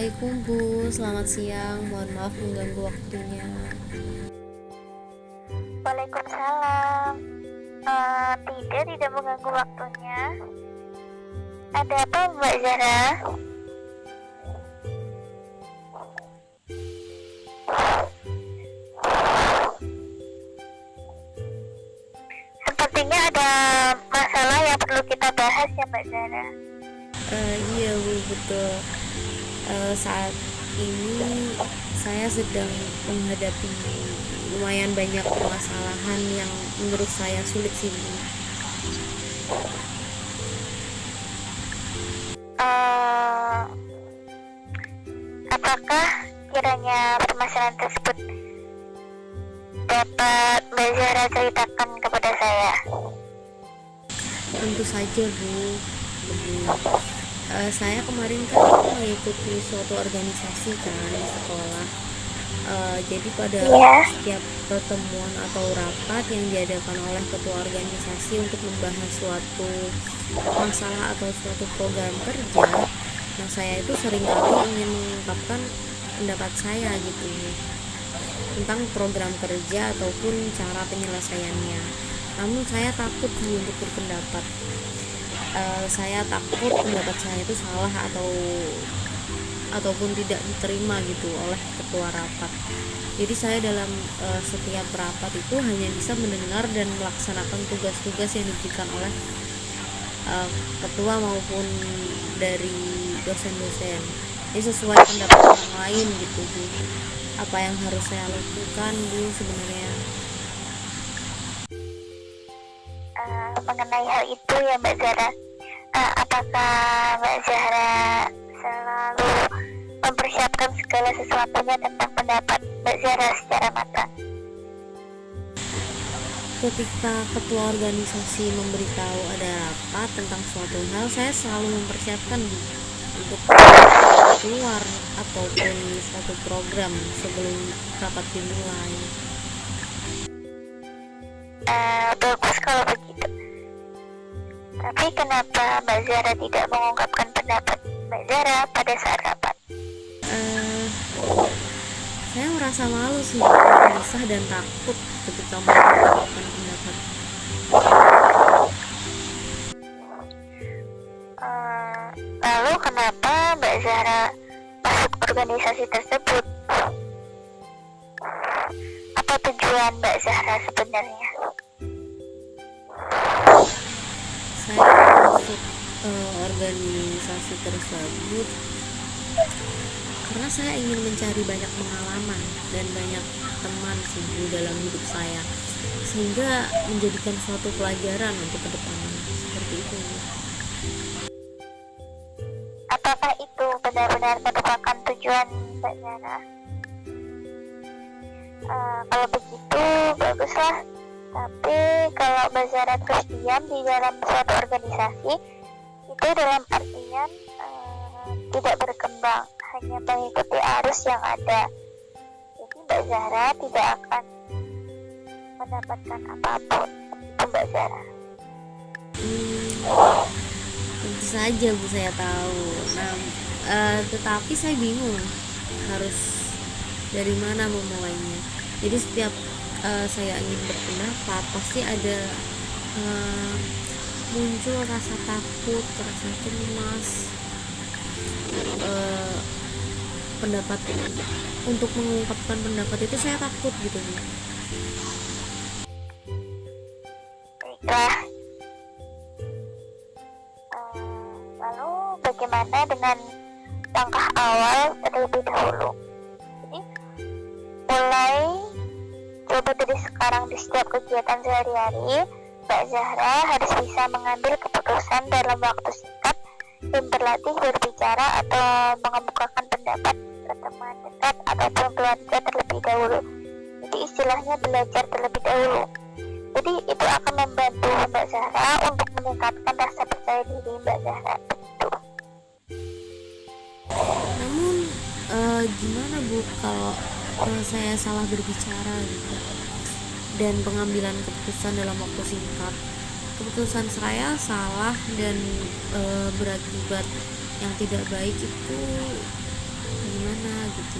Assalamualaikum Bu, selamat siang. Mohon maaf mengganggu waktunya. Waalaikumsalam. Tidak mengganggu waktunya. Ada apa Mbak Zara? Sepertinya ada masalah yang perlu kita bahas ya Mbak Zara. Iya Bu, betul. Saat ini saya sedang menghadapi lumayan banyak permasalahan yang menurut saya sulit sih Bu. Apakah kiranya permasalahan tersebut dapat Mbak Zara ceritakan kepada saya? Tentu saja Bu. Saya kemarin kan mengikuti suatu organisasi kan di sekolah. Jadi pada setiap pertemuan atau rapat yang diadakan oleh ketua organisasi untuk membahas suatu masalah atau suatu program kerja, nah saya itu seringkali ingin mengungkapkan pendapat saya gitu tentang program kerja ataupun cara penyelesaiannya. Namun saya takut untuk berpendapat. Saya takut pendapat saya itu salah ataupun tidak diterima gitu oleh ketua rapat. Jadi saya dalam setiap rapat itu hanya bisa mendengar dan melaksanakan tugas-tugas yang diberikan oleh ketua maupun dari dosen-dosen. Ini sesuai pendapat orang lain gitu Bu. Apa yang harus saya lakukan Bu sebenarnya? Mengenai hal itu ya Mbak Zara, apakah Mbak Zara selalu mempersiapkan segala sesuatunya tentang pendapat Mbak Zara secara matang? Ketika ketua organisasi memberitahu ada rapat tentang suatu hal, saya selalu mempersiapkan Bu untuk keluar ataupun suatu program sebelum rapat dimulai. Bagus kalau begitu. Tapi kenapa Mbak Zara tidak mengungkapkan pendapat Mbak Zara pada saat rapat? Saya merasa malu sih, gelisah dan takut ketika mengungkapkan pendapat. Lalu kenapa Mbak Zara masuk organisasi tersebut? Apa tujuan Mbak Zara sebenarnya? Saya masuk organisasi tersebut karena saya ingin mencari banyak pengalaman dan banyak teman sih dalam hidup saya, sehingga menjadikan suatu pelajaran untuk kedepannya. Seperti itu. Apakah itu benar-benar merupakan tujuan Mbak Zara? Kalau begitu baguslah. Tapi kalau Mbak Zara terus diam di dalam suatu organisasi, itu dalam artian tidak berkembang, hanya mengikuti arus yang ada. Jadi Mbak Zara tidak akan mendapatkan apapun. Itu Mbak Zara. Tentu saja Bu, saya tahu. Nah, tetapi saya bingung harus dari mana memulainya. Jadi setiap saya ingin berpendapat pasti ada muncul rasa takut, rasa cemas, pendapat untuk mengungkapkan pendapat itu saya takut gitu Bu. Baiklah. Lalu bagaimana dengan langkah awal terlebih dahulu? Jadi mulai coba dari sekarang di setiap kegiatan sehari-hari, Mbak Zahra harus bisa mengambil keputusan dalam waktu singkat dan berlatih berbicara atau mengemukakan pendapat ke teman dekat ataupun keluarga terlebih dahulu. Jadi istilahnya belajar terlebih dahulu. Jadi itu akan membantu Mbak Zahra untuk meningkatkan rasa percaya diri Mbak Zahra. Begitu. Namun gimana Bu kalau saya salah berbicara gitu dan pengambilan keputusan dalam waktu singkat, keputusan saya salah dan berakibat yang tidak baik, itu gimana gitu.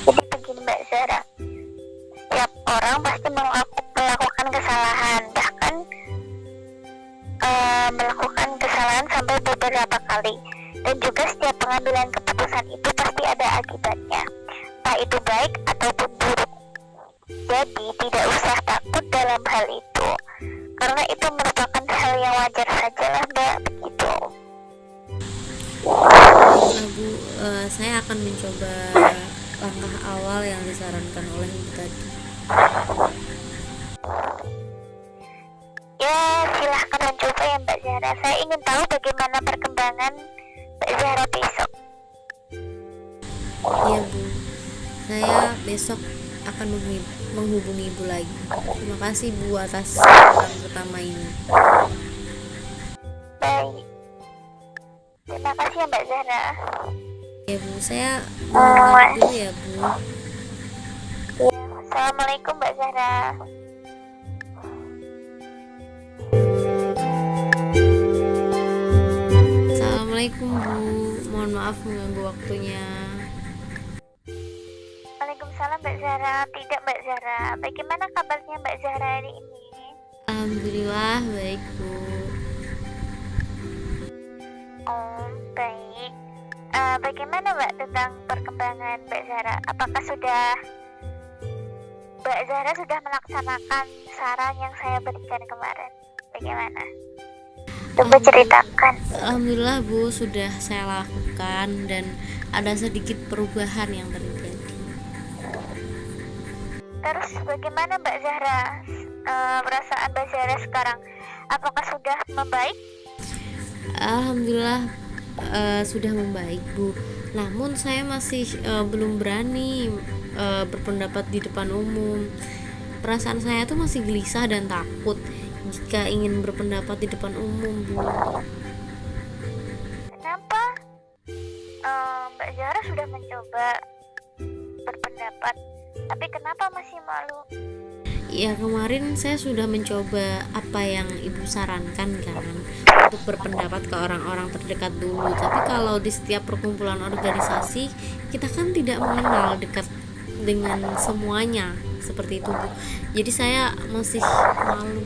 Jadi begini Mbak Zara, setiap orang pasti melakukan kesalahan, bahkan melakukan kesalahan sampai beberapa kali, dan juga setiap pengambilan keputusan itu pasti ada akibatnya, entah itu baik ataupun buruk. Jadi tidak usah takut dalam hal itu, karena itu merupakan hal yang wajar sajalah Mbak, begitu. Baiklah Bu, saya akan mencoba langkah awal yang disarankan oleh Ibu tadi. Ya, silahkan mencoba ya Mbak Zahra. Saya ingin tahu bagaimana perkembangan Mbak Zahra besok. Iya Bu, saya besok akan menghubungi Ibu lagi. Terima kasih Bu atas saran pertama ini. Baik, terima kasih ya Mbak Zahra. Ya Bu, saya mohon pamit dulu ya Bu. Ya, Assalamualaikum Mbak Zahra. Assalamualaikum Bu, mohon maaf mengganggu waktunya. Waalaikumsalam Mbak Zahra. Tidak Mbak Zahra, bagaimana kabarnya Mbak Zahra hari ini? Alhamdulillah baik Bu. Oh, baik. Bagaimana Mbak tentang perkembangan Mbak Zahra? Apakah Mbak Zahra sudah melaksanakan saran yang saya berikan kemarin? Bagaimana? Coba ceritakan. Alhamdulillah Bu, sudah saya lakukan dan ada sedikit perubahan yang terjadi. Terus bagaimana Mbak Zahra? Perasaan Mbak Zahra sekarang? Apakah sudah membaik? Alhamdulillah sudah membaik Bu. Namun saya masih belum berani berpendapat di depan umum. Perasaan saya tuh masih gelisah dan takut jika ingin berpendapat di depan umum Bu. Kenapa? Mbak Zahra sudah mencoba berpendapat, tapi kenapa masih malu? Ya kemarin saya sudah mencoba apa yang Ibu sarankan kan, untuk berpendapat ke orang-orang terdekat dulu. Tapi kalau di setiap perkumpulan organisasi kita kan tidak mengenal dekat dengan semuanya seperti itu Bu. Jadi saya masih malu.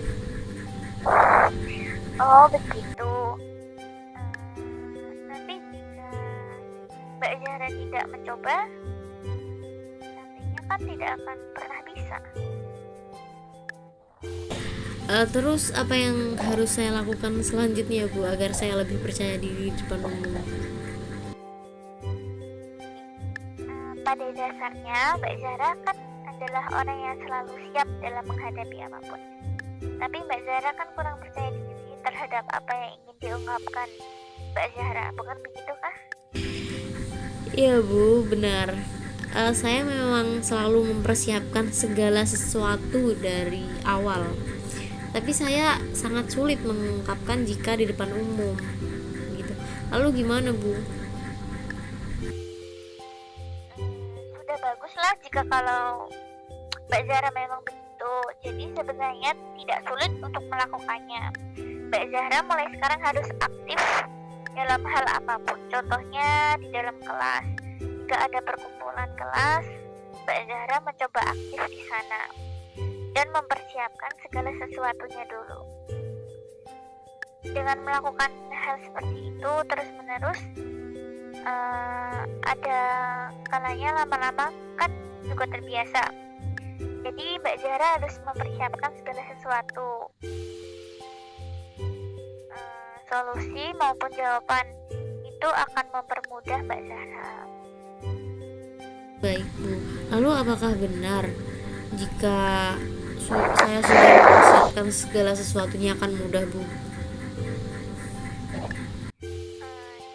Oh begitu. Nanti jika Mbak Zahra tidak mencoba, nantinya kan tidak akan pernah bisa. Terus apa yang harus saya lakukan selanjutnya Bu agar saya lebih percaya diri di depan umum? Pada dasarnya Mbak Zahra kan adalah orang yang selalu siap dalam menghadapi apapun. Tapi Mbak Zahra kan kurang percaya diri terhadap apa yang ingin diungkapkan Mbak Zahra, bukan begitu kah? Iya Bu, benar. Saya memang selalu mempersiapkan segala sesuatu dari awal. Tapi saya sangat sulit mengungkapkan jika di depan umum gitu. Lalu gimana Bu? Sudah baguslah jika kalau Mbak Zahra memang begitu. Jadi sebenarnya tidak sulit untuk melakukannya. Mbak Zahra mulai sekarang harus aktif dalam hal apapun. Contohnya di dalam kelas. Jika ada perkumpulan kelas, Mbak Zahra mencoba aktif di sana dan mempersiapkan segala sesuatunya dulu. Dengan melakukan hal seperti itu terus-menerus, ada kalanya lama-lama kan juga terbiasa. Jadi Mbak Zahra harus mempersiapkan segala sesuatu, solusi maupun jawaban. Itu akan mempermudah Mbak Zahra. Baik Bu. Lalu apakah benar jika saya sudah mempersiapkan segala sesuatunya akan mudah Bu?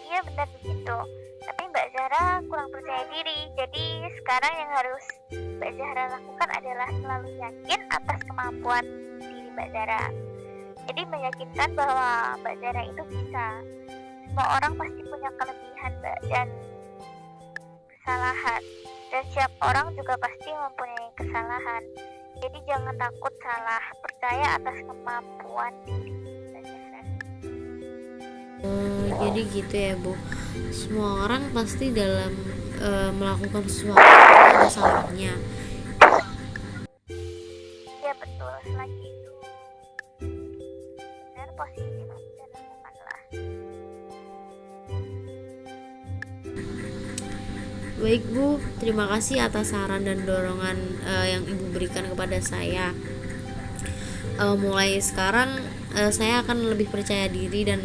Iya benar begitu. Tapi Mbak Zahra kurang percaya diri. Jadi sekarang yang harus Mbak Zahra lakukan adalah selalu yakin atas kemampuan diri Mbak Zahra. Jadi meyakinkan bahwa Mbak Zahra itu bisa. Semua orang pasti punya kelebihan Mbak dan kesalahan. Dan setiap orang juga pasti mempunyai kesalahan. Jadi jangan takut salah, percaya atas kemampuan diri Mbak Zahra. Jadi gitu ya Bu, semua orang pasti dalam melakukan sesuatu ada salahnya. Ya betul, selagi itu benar positif dan lakukanlah. Baik Bu, terima kasih atas saran dan dorongan yang Ibu berikan kepada saya. Mulai sekarang saya akan lebih percaya diri dan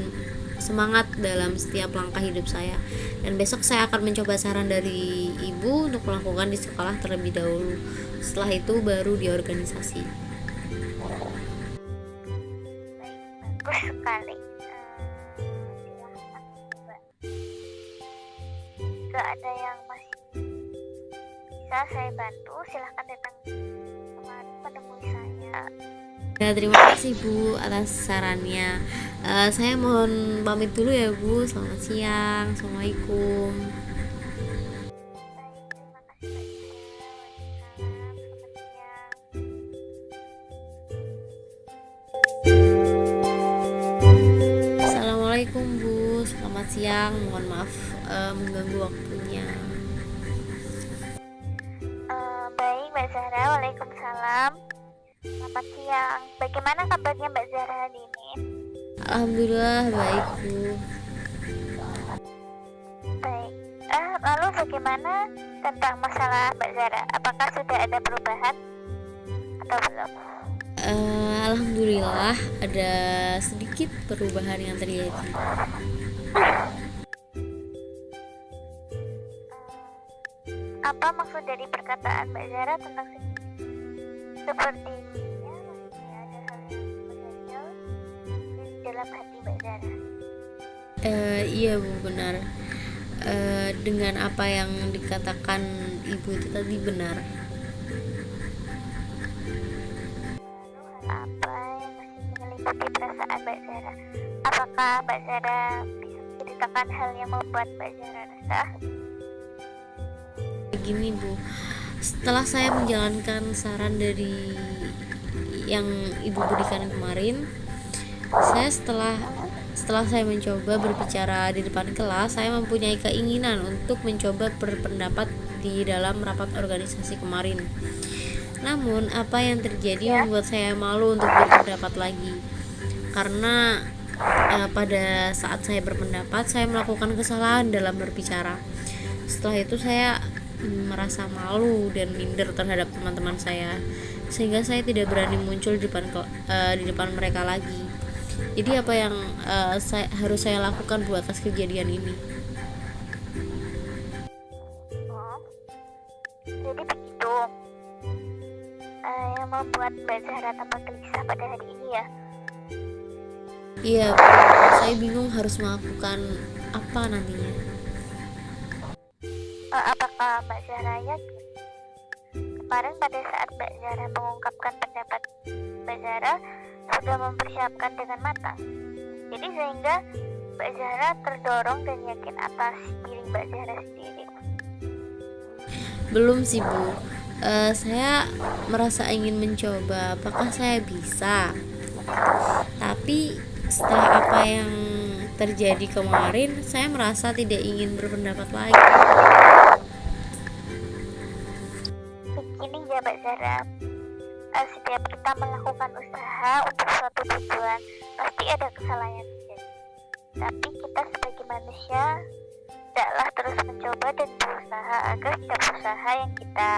semangat dalam setiap langkah hidup saya. Dan besok saya akan mencoba saran dari Ibu untuk melakukan di sekolah terlebih dahulu. Setelah itu baru di organisasi. Baik, bagus sekali. Silahkan coba. Jika ada yang masih bisa saya bantu, silahkan datang kemari menemui saya. Ya, terima kasih Bu atas sarannya. Saya mohon pamit dulu ya Bu. Selamat siang. Assalamualaikum. Baik, terima kasih banyak. Waalaikumsalam. Selamat siang. Assalamualaikum Bu. Selamat siang. Mohon maaf mengganggu waktunya. Baik Mbak Zahra, waalaikumsalam. Selamat siang. Bagaimana kabarnya Mbak Zahra hari ini? Alhamdulillah baik Bu. Baik. Lalu bagaimana tentang masalah Mbak Zahra? Apakah sudah ada perubahan atau belum? Alhamdulillah ada sedikit perubahan yang terjadi. Apa maksud dari perkataan Mbak Zahra tentang sepertinya masih ada hal yang mengganjal di dalam hati Mbak Zahra? Iya Bu, benar. Dengan apa yang dikatakan Ibu itu tadi benar. Lalu hal apa yang masih menyelimuti perasaan Mbak Zahra? Apakah Mbak Zahra bisa menceritakan hal yang membuat Mbak Zahra resah? Begini Bu, setelah saya menjalankan saran dari yang Ibu berikan kemarin, saya setelah saya mencoba berbicara di depan kelas, saya mempunyai keinginan untuk mencoba berpendapat di dalam rapat organisasi kemarin. Namun apa yang terjadi membuat saya malu untuk berpendapat lagi, karena pada saat saya berpendapat saya melakukan kesalahan dalam berbicara. Setelah itu saya merasa malu dan minder terhadap teman-teman saya, sehingga saya tidak berani muncul di depan mereka lagi. Jadi apa yang harus saya lakukan buat atas kejadian ini? Oh, jadi begitu yang membuat Mbak Zahra tambah gelisah pada hari ini ya? Iya, saya bingung harus melakukan apa nantinya. Apakah Mbak Zahra yakin kemarin pada saat Mbak Zahra mengungkapkan pendapat, Mbak Zahra sudah mempersiapkan dengan matang, jadi sehingga Mbak Zahra terdorong dan yakin atas diri Mbak Zahra sendiri? Belum sih Bu, saya merasa ingin mencoba apakah saya bisa, tapi setelah apa yang terjadi kemarin saya merasa tidak ingin berpendapat lagi. Begini ya Mbak Zahra, setiap kita melakukan usaha untuk suatu tujuan pasti ada kesalahan yang terjadi, tapi kita sebagai manusia hendaklah terus mencoba dan berusaha agar setiap usaha yang kita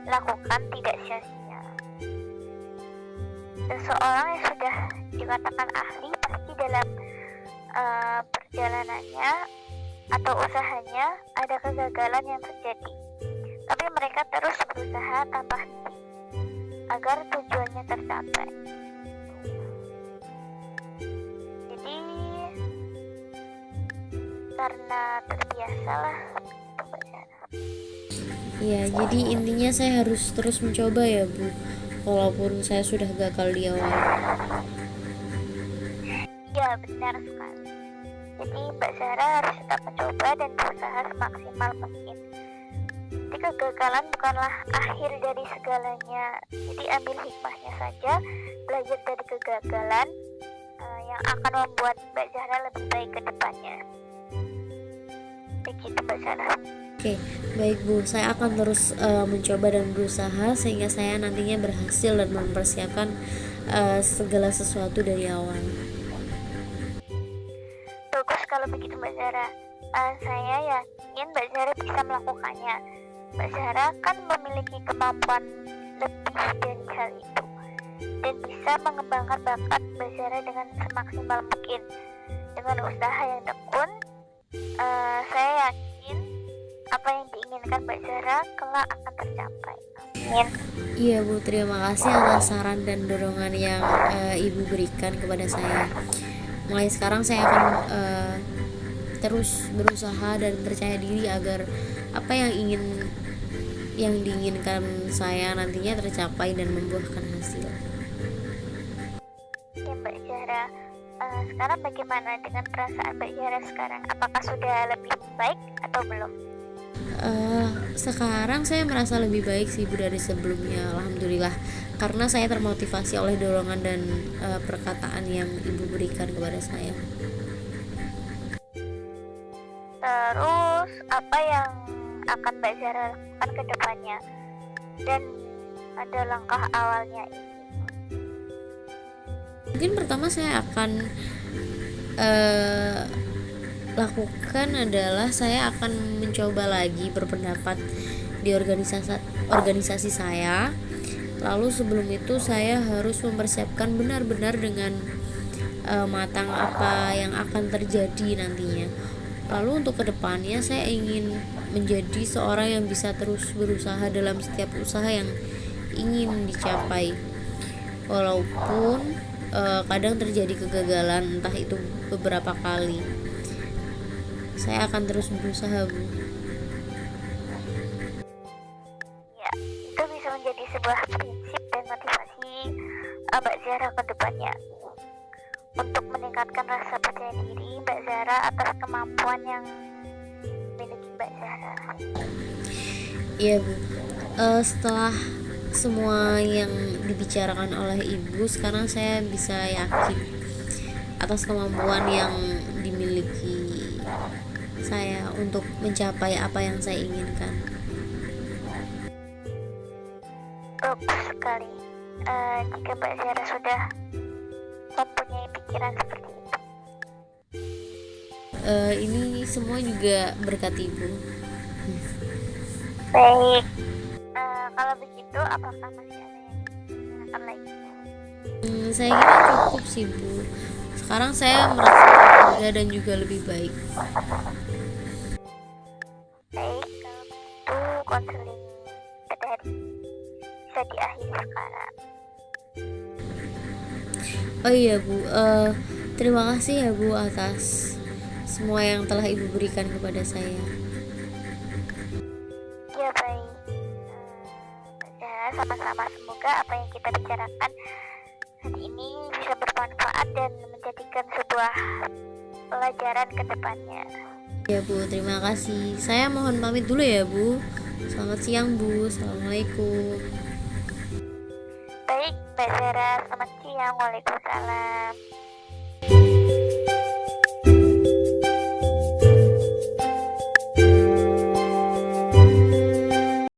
lakukan tidak sia-sia. Seseorang yang sudah dikatakan ahli pasti dalam perjalanannya atau usahanya ada kegagalan yang terjadi, tapi mereka terus berusaha tanpa henti agar tujuannya tercapai. Jadi karena terbiasalah. Iya, jadi intinya saya harus terus mencoba ya Bu, walaupun saya sudah gagal di awal. Ya benar sekali. Jadi Mbak Zahra harus tetap mencoba dan berusaha semaksimal mungkin. Jadi kegagalan bukanlah akhir dari segalanya. Jadi ambil hikmahnya saja, belajar dari kegagalan yang yang akan membuat Mbak Zahra lebih baik ke depannya. Begitu Mbak Zahra. Oke, baik Bu, saya akan terus mencoba dan berusaha sehingga saya nantinya berhasil dan mempersiapkan segala sesuatu dari awal. Bagus kalau begitu Mbak Zahra. Saya yakin Mbak Zahra bisa melakukannya. Mbak Zahra kan memiliki kemampuan lebih dari hal itu dan bisa mengembangkan bakat Mbak Zahra dengan semaksimal mungkin. Dengan usaha yang tekun, saya yakin apa yang diinginkan Mbak Zahra kelak akan tercapai. Amin. Iya Bu, terima kasih atas saran dan dorongan yang Ibu berikan kepada saya. Mulai sekarang saya akan terus berusaha dan percaya diri agar apa yang diinginkan saya nantinya tercapai dan membuahkan hasil. Ya Mbak Zahra, sekarang bagaimana dengan perasaan Mbak Zahra sekarang? Apakah sudah lebih baik atau belum? Sekarang saya merasa lebih baik sih Bu dari sebelumnya, alhamdulillah, karena saya termotivasi oleh dorongan dan perkataan yang Ibu berikan kepada saya. Terus apa yang akan Mbak Zahra lakukan ke depannya? Dan ada langkah awalnya ini. Mungkin pertama saya akan lakukan adalah saya akan mencoba lagi berpendapat di organisasi saya. Lalu sebelum itu saya harus mempersiapkan benar-benar dengan matang apa yang akan terjadi nantinya. Lalu untuk kedepannya saya ingin menjadi seorang yang bisa terus berusaha dalam setiap usaha yang ingin dicapai. Walaupun kadang terjadi kegagalan, entah itu beberapa kali. Saya akan terus berusaha Bu. Ya, itu bisa menjadi sebuah prinsip dan motivasi Mbak Zahra ke depannya untuk meningkatkan rasa percaya diri Mbak Zahra atas kemampuan yang dimiliki Mbak Zahra. Iya Bu, setelah semua yang dibicarakan oleh Ibu, sekarang saya bisa yakin atas kemampuan yang dimiliki saya untuk mencapai apa yang saya inginkan. Bagus sekali. Jika Mbak Zahra sudah mempunyai pikiran seperti itu. Ini semua juga berkat Ibu. Baik. Kalau begitu, apakah masih ada yang ditanyakan lagi? Saya kira cukup sih Bu. Sekarang saya merasa lega dan juga lebih baik. Baik, kalau begitu konseling pada hari ini bisa diakhiri sekarang. Oh iya Bu, terima kasih ya Bu atas semua yang telah Ibu berikan kepada saya. Ya baik, sama-sama, semoga apa yang kita bicarakan hari ini bisa bermanfaat dan menjadikan sebuah pelajaran ke depannya. Ya Bu, terima kasih. Saya mohon pamit dulu ya Bu. Selamat siang Bu. Assalamualaikum. Baik Mbak Zahra, selamat siang. Waalaikumsalam.